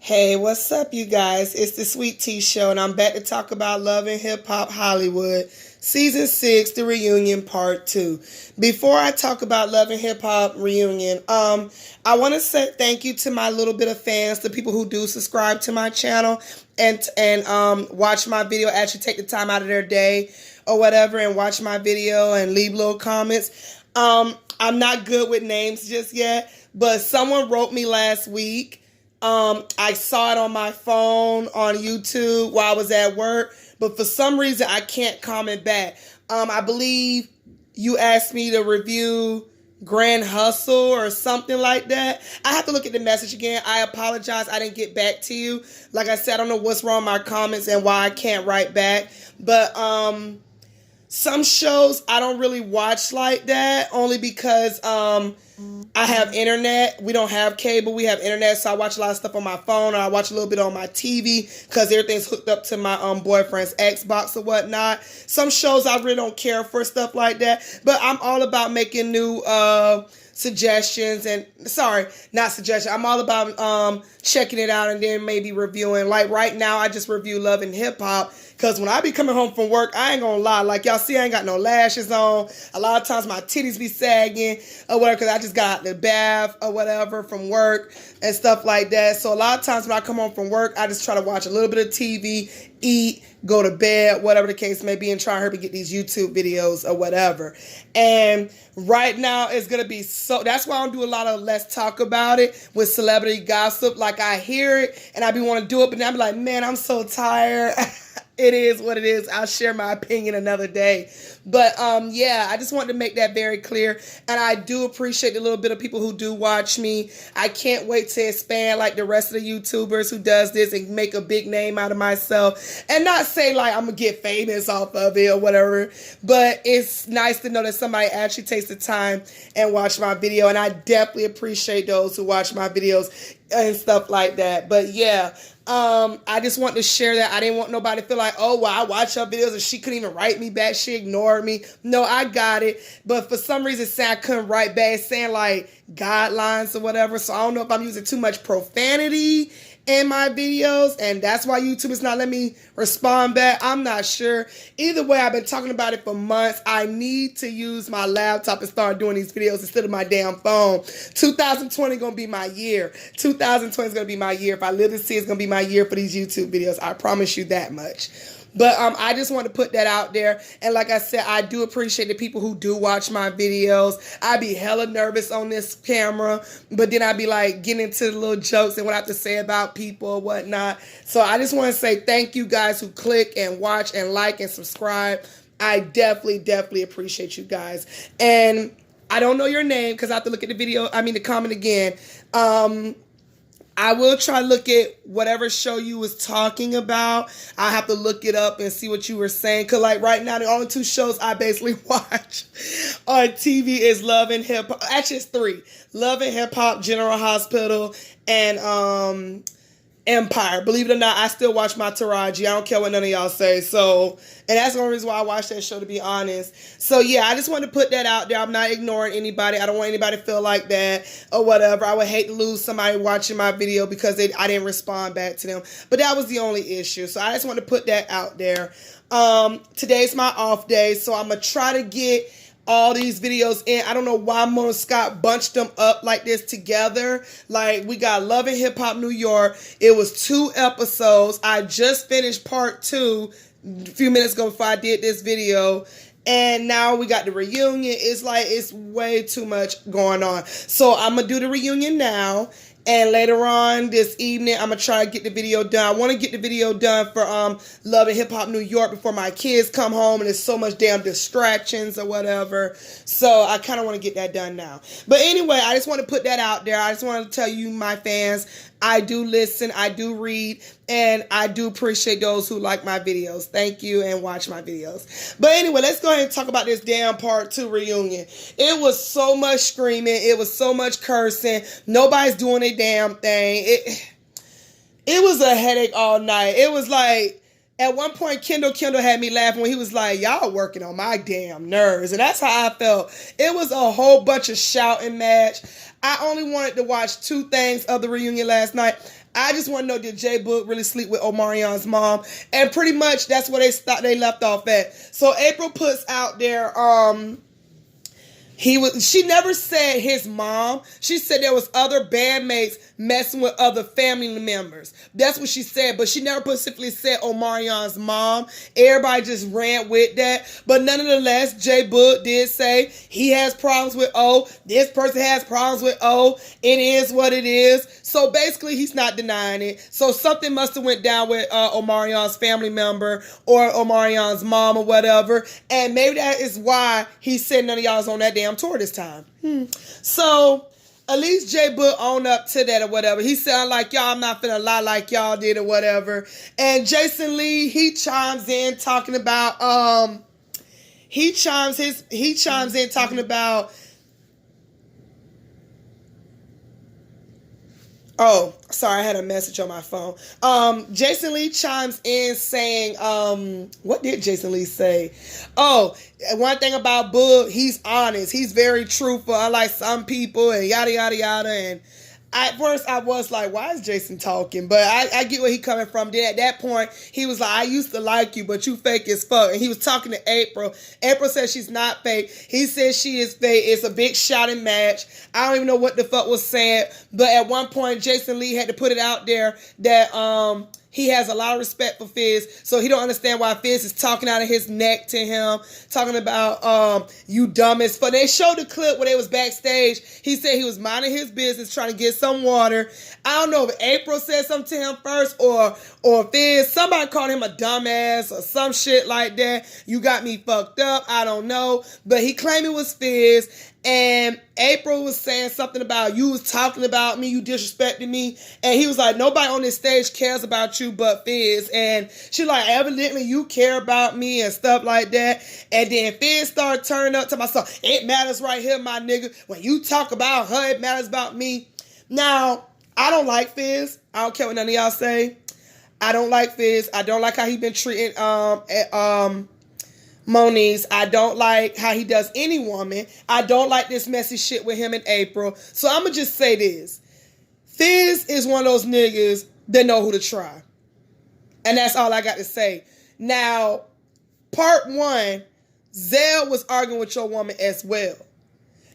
Hey, what's up, you guys? It's the Sweet Tea Show, and I'm back to talk about Love and Hip Hop Hollywood, Season 6, The Reunion Part 2. Before I talk about Love and Hip Hop Reunion, I want to say thank you to my little bit of fans, the people who do subscribe to my channel and watch my video, actually take the time out of their day or whatever and watch my video and leave little comments. I'm not good with names just yet, but someone wrote me last week. I saw it on my phone on YouTube while I was at work, but for some reason I can't comment back. I believe you asked me to review Grand Hustle or something like that. I have to look at the message again. I apologize. I didn't get back to you. Like I said, I don't know what's wrong with my comments and why I can't write back. But some shows I don't really watch like that, only because I have internet. We don't have cable. We have internet, so I watch a lot of stuff on my phone, or I watch a little bit on my TV because everything's hooked up to my boyfriend's Xbox or whatnot. Some shows I really don't care for, stuff like that. But I'm all about making new suggestions and not suggestions. I'm all about checking it out and then maybe reviewing. Like right now, I just review Love and Hip Hop. Because when I be coming home from work, I ain't gonna lie. Like, y'all see, I ain't got no lashes on. A lot of times my titties be sagging or whatever because I just got out the bath or whatever from work and stuff like that. So a lot of times when I come home from work, I just try to watch a little bit of TV, eat, go to bed, whatever the case may be, and try to hurry get these YouTube videos or whatever. And right now it's going to be that's why I don't do a lot of let's talk about it with celebrity gossip. Like, I hear it and I be want to do it, but then I be like, man, I'm so tired. It is what it is. I'll share my opinion another day. But yeah, I just wanted to make that very clear. And I do appreciate the little bit of people who do watch me. I can't wait to expand like the rest of the YouTubers who does this and make a big name out of myself. And not say like I'm going to get famous off of it or whatever. But it's nice to know that somebody actually takes the time and watch my video. And I definitely appreciate those who watch my videos and stuff like that. But yeah, I just want to share that. I didn't want nobody to feel like, oh, well, I watch her videos and she couldn't even write me back. She ignored me. No, I got it. But for some reason, saying I couldn't write back, saying like guidelines or whatever. So I don't know if I'm using too much profanity in my videos, and that's why YouTube is not letting me respond back. I'm not sure. Either way, I've been talking about it for months. I need to use my laptop and start doing these videos instead of my damn phone. 2020 gonna be my year. 2020 is gonna be my year. If I live to see, it's gonna be my year for these YouTube videos. I promise you that much. But I just want to put that out there. And like I said, I do appreciate the people who do watch my videos. I be hella nervous on this camera, but then I be like getting into the little jokes and what I have to say about people or whatnot. So I just want to say thank you guys who click and watch and like and subscribe. I definitely appreciate you guys. And I don't know your name because I have to look at the comment again. I will try to look at whatever show you was talking about. I have to look it up and see what you were saying. Because like right now, the only two shows I basically watch on TV is Love and Hip Hop. Actually, it's three. Love and Hip Hop, General Hospital, and Empire. Believe it or not, I still watch my Taraji. I don't care what none of y'all say. So, and that's the only reason why I watch that show, to be honest. So yeah, I just wanted to put that out there. I'm not ignoring anybody. I don't want anybody to feel like that or whatever. I would hate to lose somebody watching my video because I didn't respond back to them. But that was the only issue. So I just want to put that out there. Today's my off day, so I'm going to try to get all these videos in. I don't know why Mona Scott bunched them up like this together. Like, we got Love and Hip Hop New York. It was 2 episodes. I just finished part 2 a few minutes ago before I did this video. And now we got the reunion. It's like, it's way too much going on. So I'm going to do the reunion now. And later on this evening, I'm going to try to get the video done. I want to get the video done for Love and Hip Hop New York before my kids come home and there's so much damn distractions or whatever. So I kind of want to get that done now. But anyway, I just want to put that out there. I just want to tell you, my fans, I do listen, I do read, and I do appreciate those who like my videos. Thank you and watch my videos. But anyway, let's go ahead and talk about this damn part 2 reunion. It was so much screaming. It was so much cursing. Nobody's doing a damn thing. It was a headache all night. It was like, at one point, Kendall had me laughing when he was like, y'all working on my damn nerves. And that's how I felt. It was a whole bunch of shouting match. I only wanted to watch 2 things of the reunion last night. I just want to know, did J Book really sleep with Omarion's mom? And pretty much that's where they left off at. So April puts out there, she never said his mom. She said there was other bandmates messing with other family members. That's what she said, but she never specifically said Omarion's mom. Everybody just ran with that. But nonetheless, J Book did say he has problems with O. This person has problems with O. It is what it is. So basically, he's not denying it. So something must have went down with Omarion's family member or Omarion's mom or whatever. And maybe that is why he said none of y'all's on that damn tour this time. So at least J Book owned up to that or whatever. He sound like, y'all, I'm not finna lie like y'all did or whatever. And Jason Lee, he chimes in talking about he chimes in talking about, oh, sorry, I had a message on my phone. Jason Lee chimes in saying, what did Jason Lee say? Oh, one thing about Boog, he's honest. He's very truthful, unlike some people, and yada, yada, yada. And at first, I was like, why is Jason talking? But I get where he coming from. Then at that point, he was like, I used to like you, but you fake as fuck. And he was talking to April. April says she's not fake. He says she is fake. It's a big shouting match. I don't even know what the fuck was said. But at one point, Jason Lee had to put it out there that he has a lot of respect for Fizz, so he don't understand why Fizz is talking out of his neck to him, talking about you dumb as fuck. They showed the clip where they was backstage. He said he was minding his business, trying to get some water. I don't know if April said something to him first or Fizz. Somebody called him a dumbass or some shit like that. You got me fucked up. I don't know. But he claimed it was Fizz. And April was saying something about, you was talking about me, you disrespected me. And he was like, nobody on this stage cares about you but Fizz. And she like, evidently you care about me and stuff like that. And then Fizz started turning up to myself. It matters right here, my nigga. When you talk about her, it matters about me. Now, I don't like Fizz. I don't care what none of y'all say. I don't like Fizz. I don't like how he been treating Moniz. I don't like how he does any woman. I don't like this messy shit with him in April. So I'm going to just say this. Fizz is one of those niggas that know who to try. And that's all I got to say. Now, part one, Zell was arguing with your woman as well.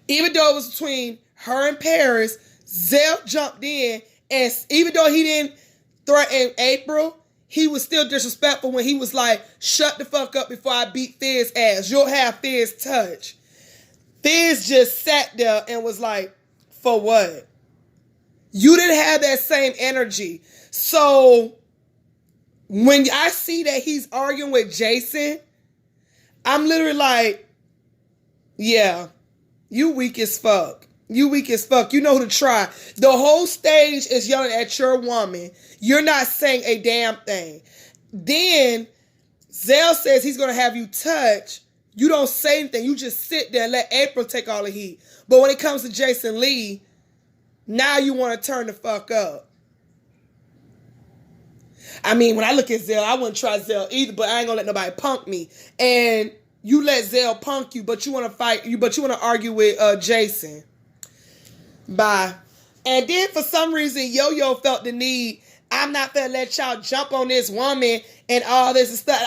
Even though it was between her and Paris, Zell jumped in, and even though he didn't threaten April, he was still disrespectful when he was like, shut the fuck up before I beat Fizz ass. You'll have Fizz touch. Fizz just sat there and was like, for what? You didn't have that same energy. So when I see that he's arguing with Jason, I'm literally like, yeah, you weak as fuck. You weak as fuck. You know who to try. The whole stage is yelling at your woman. You're not saying a damn thing. Then Zell says he's going to have you touch. You don't say anything. You just sit there and let April take all the heat. But when it comes to Jason Lee, now you want to turn the fuck up. I mean, when I look at Zell, I wouldn't try Zell either, but I ain't going to let nobody punk me. And you let Zell punk you, but you want to fight, but you want to argue with Jason. Bye. And then for some reason, Yo-Yo felt the need, I'm not gonna let y'all jump on this woman and all this and stuff.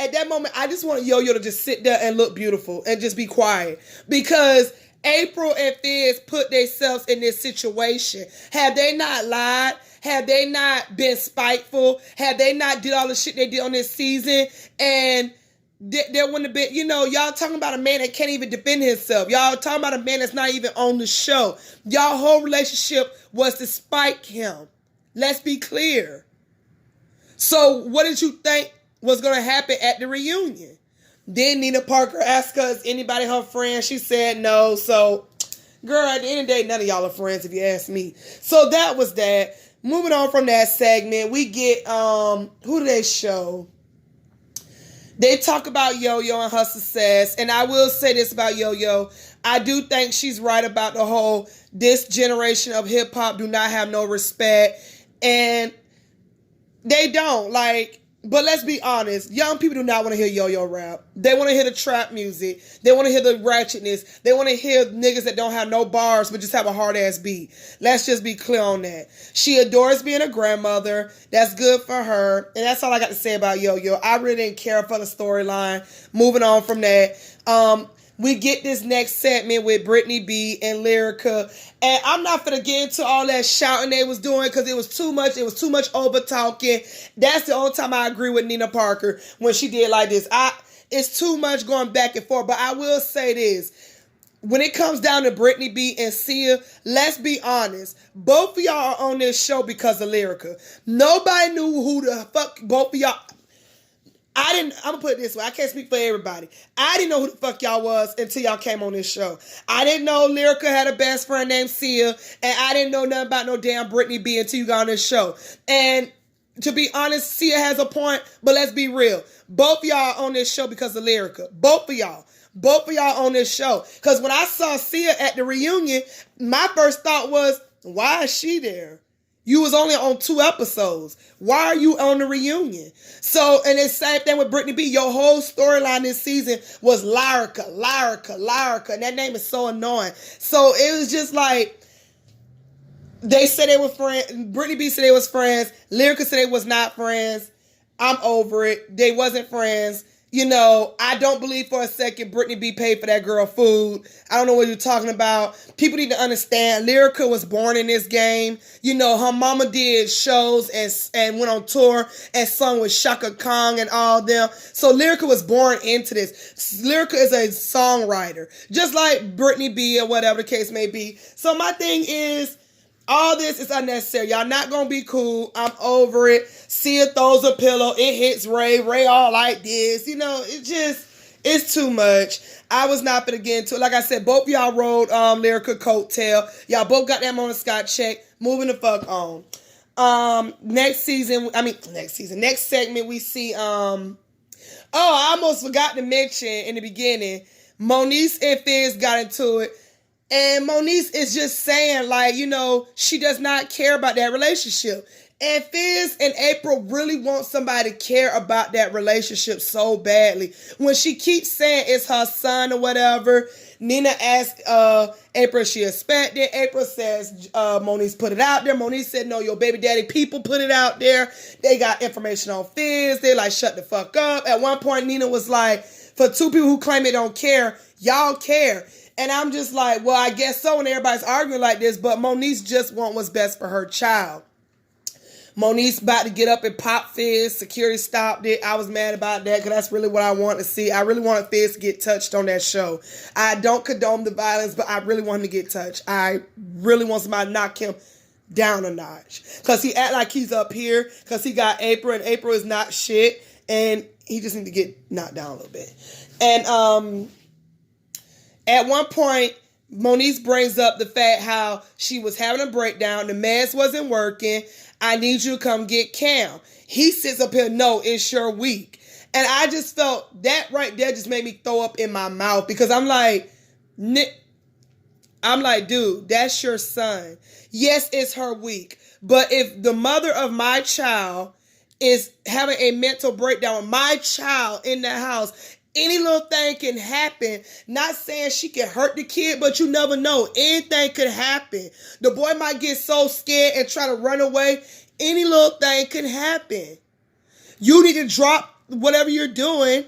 At that moment, I just want Yo-Yo to just sit there and look beautiful and just be quiet. Because April and Fizz put themselves in this situation. Have they not lied? Have they not been spiteful? Have they not did all the shit they did on this season? And there wouldn't have been, y'all talking about a man that can't even defend himself. Y'all talking about a man that's not even on the show. Y'all whole relationship was to spike him. Let's be clear. So what did you think was going to happen at the reunion? Then Nina Parker asked her, is anybody her friend? She said no. So, girl, at the end of the day, none of y'all are friends if you ask me. So that was that. Moving on from that segment, we get, who do they show? They talk about Yo-Yo and her success. And I will say this about Yo-Yo. I do think she's right about the whole, this generation of hip-hop do not have no respect. And they don't. Like, But let's be honest, young people do not want to hear yo-yo rap. They want to hear the trap music. They want to hear the ratchetness. They want to hear niggas that don't have no bars but just have a hard-ass beat. Let's just be clear on that. She adores being a grandmother. That's good for her. And that's all I got to say about yo-yo. I really didn't care for the storyline. Moving on from that. We get this next segment with Brittany B and Lyrica. And I'm not going to get into all that shouting they was doing because it was too much. It was too much over talking. That's the only time I agree with Nina Parker when she did like this. It's too much going back and forth. But I will say this. When it comes down to Brittany B and Sia, let's be honest. Both of y'all are on this show because of Lyrica. Nobody knew who the fuck both of y'all... I'm going to put it this way. I can't speak for everybody. I didn't know who the fuck y'all was until y'all came on this show. I didn't know Lyrica had a best friend named Sia, and I didn't know nothing about no damn Brittany B until you got on this show. And to be honest, Sia has a point, but let's be real. Both of y'all on this show because of Lyrica. Both of y'all. Both of y'all on this show. Because when I saw Sia at the reunion, my first thought was, why is she there? You was only on 2 episodes. Why are you on the reunion? So, and the same thing with Brittany B. Your whole storyline this season was Lyrica. And that name is so annoying. So it was just like, they said they were friends. Brittany B said they was friends. Lyrica said they was not friends. I'm over it. They wasn't friends. You know, I don't believe for a second Brittany B paid for that girl food. I don't know what you're talking about. People need to understand Lyrica was born in this game. You know, her mama did shows and went on tour and sung with Shaka Khan and all them. So Lyrica was born into this. Lyrica is a songwriter, just like Brittany B or whatever the case may be. So my thing is, all this is unnecessary. Y'all not gonna be cool. I'm over it. Sia throws a pillow. It hits Ray. Ray all like this. You know, it's too much. I was not gonna get into it. Like I said, both of y'all rode Lyrica coattail. Y'all both got that Mona Scott check. Moving the fuck on. Next segment we see I almost forgot to mention in the beginning, Moniece and Fizz got into it. And Moniece is just saying, like, you know, she does not care about that relationship. And Fizz and April really want somebody to care about that relationship so badly. When she keeps saying it's her son or whatever, Nina asks April if she expected. April says Moniece put it out there. Moniece said, no, your baby daddy people put it out there. They got information on Fizz. They like, shut the fuck up. At one point, Nina was like, for 2 people who claim they don't care, y'all care. And I'm just like, well, I guess so, and everybody's arguing like this, but Moniece just want what's best for her child. Moniece about to get up and pop Fizz. Security stopped it. I was mad about that because that's really what I want to see. I really wanted Fizz to get touched on that show. I don't condone the violence, but I really want him to get touched. I really want somebody to knock him down a notch. Because he act like he's up here because he got April, and April is not shit, and he just need to get knocked down a little bit. And, at one point, Moniece brings up the fact how she was having a breakdown. The meds wasn't working. I need you to come get Cam. He sits up here, no, it's your week. And I just felt that right there just made me throw up in my mouth because I'm like, dude, that's your son. Yes, it's her week. But if the mother of my child is having a mental breakdown with my child in the house, any little thing can happen. Not saying she can hurt the kid, but you never know. Anything could happen. The boy might get so scared and try to run away. Any little thing could happen. You need to drop whatever you're doing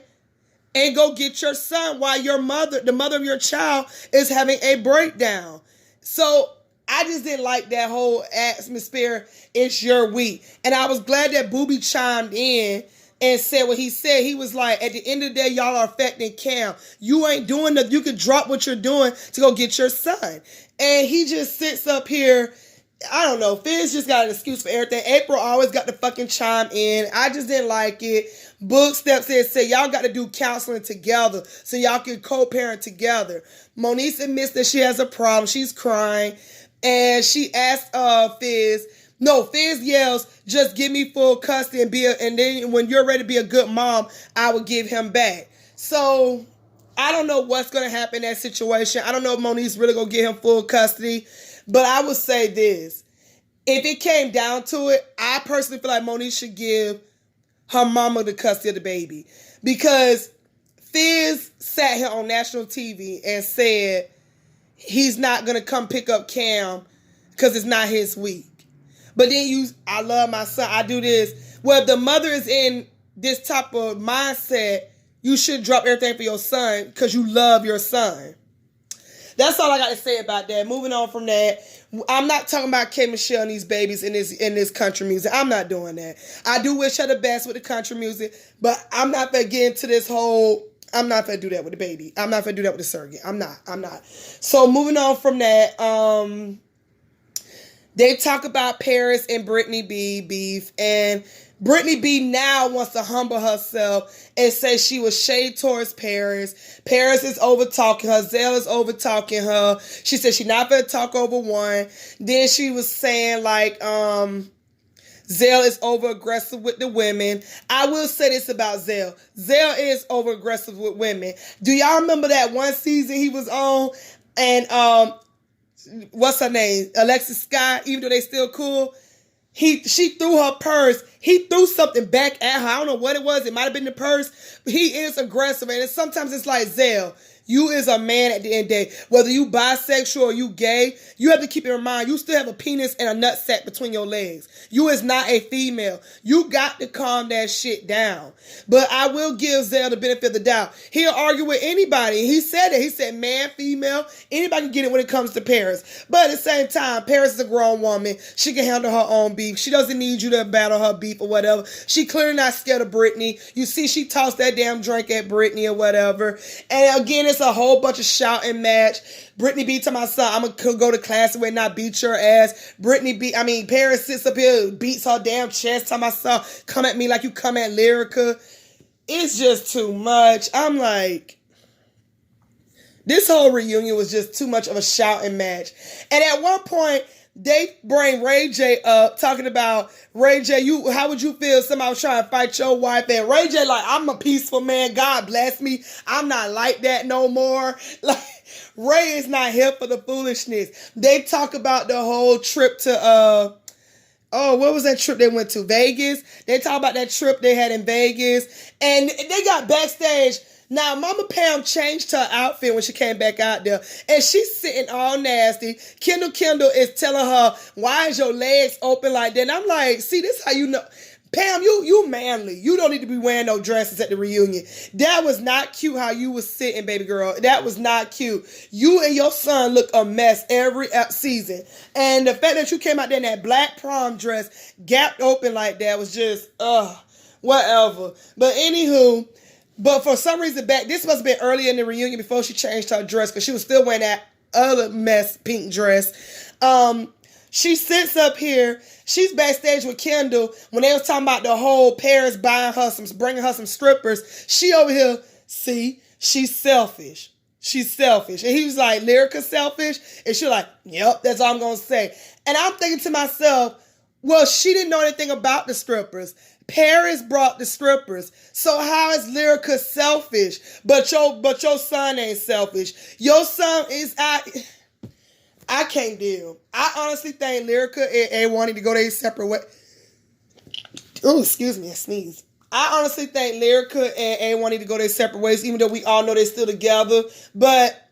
and go get your son while your mother, the mother of your child, is having a breakdown. So I just didn't like that whole atmosphere. It's your week. And I was glad that Booby chimed in and said what he said. He was like, at the end of the day, y'all are affecting Cam. You ain't doing nothing. You could drop what you're doing to go get your son. And he just sits up here. I don't know. Fizz just got an excuse for everything. April always got to fucking chime in. I just didn't like it. Book steps in and said, y'all got to do counseling together so y'all can co-parent together. Moniece admits that she has a problem. She's crying. And she asked Fizz, no, Fizz yells, just give me full custody and then when you're ready to be a good mom, I will give him back. So I don't know what's going to happen in that situation. I don't know if Moniece really going to get him full custody. But I would say this. If it came down to it, I personally feel like Moniece should give her mama the custody of the baby. Because Fizz sat here on national TV and said he's not going to come pick up Cam because it's not his week. But then I love my son, I do this. Well, if the mother is in this type of mindset, you should drop everything for your son because you love your son. That's all I got to say about that. Moving on from that, I'm not talking about K. Michelle and these babies in this country music. I'm not doing that. I do wish her the best with the country music, but I'm not going to get into this whole, I'm not going to do that with the baby. I'm not going to do that with the surrogate. I'm not. So moving on from that, they talk about Paris and Brittany B beef, and Brittany B now wants to humble herself and say she was shade towards Paris. Paris is over talking her. Zell is over talking her. She said she not gonna talk over one. Then she was saying like Zell is over aggressive with the women. I will say this about Zell. Zell is over aggressive with women. Do y'all remember that one season he was on and what's her name? Alexis Scott, even though they still cool. She threw her purse. He threw something back at her. I don't know what it was. It might have been the purse. But he is aggressive. And sometimes it's like, Zell, you is a man at the end of the day. Whether you bisexual or you gay, you have to keep in mind, you still have a penis and a nutsack between your legs. You is not a female. You got to calm that shit down. But I will give Zell the benefit of the doubt. He'll argue with anybody. He said it. He said man, female, anybody can get it when it comes to Paris. But at the same time, Paris is a grown woman. She can handle her own beef. She doesn't need you to battle her beef or whatever. She clearly not scared of Brittany. You see she tossed that damn drink at Brittany or whatever. And again, it's a whole bunch of shouting match. Brittany B to my son, I'm gonna go to class and not beat your ass. Paris sits up here, beats her damn chest to my son, come at me like you come at Lyrica. It's just too much. I'm like, this whole reunion was just too much of a shouting match. And at one point, they bring Ray J up, talking about, Ray J, how would you feel if somebody was trying to fight your wife? And Ray J like, I'm a peaceful man. God bless me. I'm not like that no more. Like, Ray is not here for the foolishness. They talk about the whole trip to, what was that trip they went to? Vegas? They talk about that trip they had in Vegas. And they got backstage. Now, Mama Pam changed her outfit when she came back out there. And she's sitting all nasty. Kendall is telling her, why is your legs open like that? And I'm like, see, this is how you know. Pam, you manly. You don't need to be wearing no dresses at the reunion. That was not cute how you was sitting, baby girl. That was not cute. You and your son look a mess every season. And the fact that you came out there in that black prom dress, gapped open like that was just, whatever. But anywho, but for some reason this must have been earlier in the reunion before she changed her dress because she was still wearing that other mess pink dress. She sits up here. She's backstage with Kendall when they was talking about the whole Paris bringing her some strippers. She over here, see, she's selfish. She's selfish. And he was like, Lyrica selfish? And she was like, yep, that's all I'm going to say. And I'm thinking to myself, well, she didn't know anything about the strippers. Paris brought the strippers. So how is Lyrica selfish? But your son ain't selfish. Your son is I can't deal. I honestly think Lyrica and wanting to go their separate way. Oh, excuse me, I sneezed. I honestly think Lyrica and wanting to go their separate ways, even though we all know they're still together. But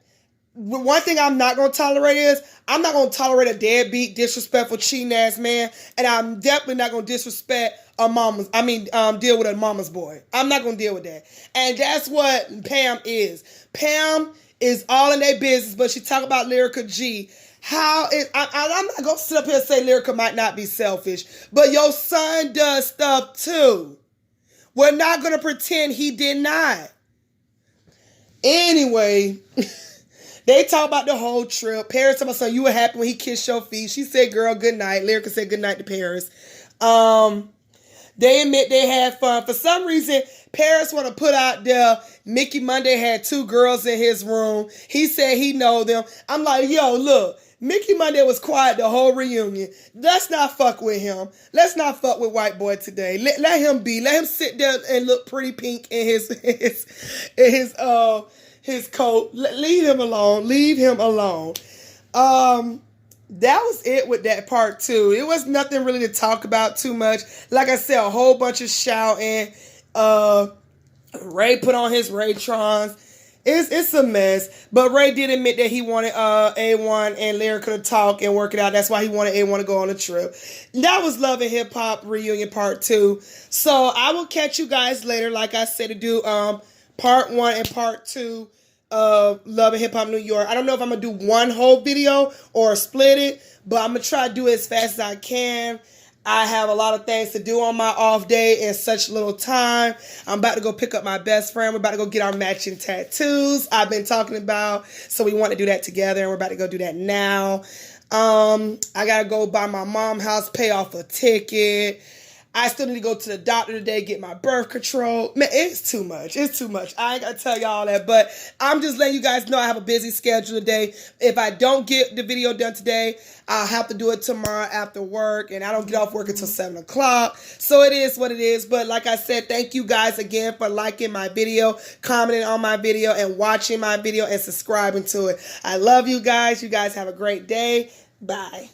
one thing I'm not going to tolerate is I'm not going to tolerate a deadbeat, disrespectful, cheating ass man, and I'm definitely not going to disrespect deal with a mama's boy. I'm not going to deal with that. And that's what Pam is. Pam is all in their business, but she talk about Lyrica G. I'm not going to sit up here and say Lyrica might not be selfish, but your son does stuff too. We're not going to pretend he did not. Anyway, they talk about the whole trip. Paris told my son, you were happy when he kissed your feet. She said, girl, good night. Lyrica said good night to Paris. They admit they had fun. For some reason, Paris want to put out there Mickey Monday had 2 girls in his room. He said he know them. I'm like, yo, look, Mickey Monday was quiet the whole reunion. Let's not fuck with him. Let's not fuck with white boy today. Let him be. Let him sit there and look pretty pink in his coat. Leave him alone. Leave him alone. that was it with that part 2. It was nothing really to talk about too much. Like I said, a whole bunch of shouting. Ray put on his Raytrons. It's a mess. But Ray did admit that he wanted A1 and Lyrica to talk and work it out. That's why he wanted A1 to go on a trip. That was Love and Hip Hop Reunion Part 2. So I will catch you guys later, like I said, to do Part 1 and Part 2 of Love and Hip Hop New York. I don't know if I'm going to do one whole video or split it, but I'm going to try to do it as fast as I can. I have a lot of things to do on my off day in such little time. I'm about to go pick up my best friend. We're about to go get our matching tattoos I've been talking about. So we want to do that together, and we're about to go do that now. I got to go by my mom's house, pay off a ticket. I still need to go to the doctor today, get my birth control. Man, it's too much. It's too much. I ain't got to tell y'all all that, but I'm just letting you guys know I have a busy schedule today. If I don't get the video done today, I'll have to do it tomorrow after work, and I don't get off work until 7 o'clock. So it is what it is. But like I said, thank you guys again for liking my video, commenting on my video, and watching my video and subscribing to it. I love you guys. You guys have a great day. Bye.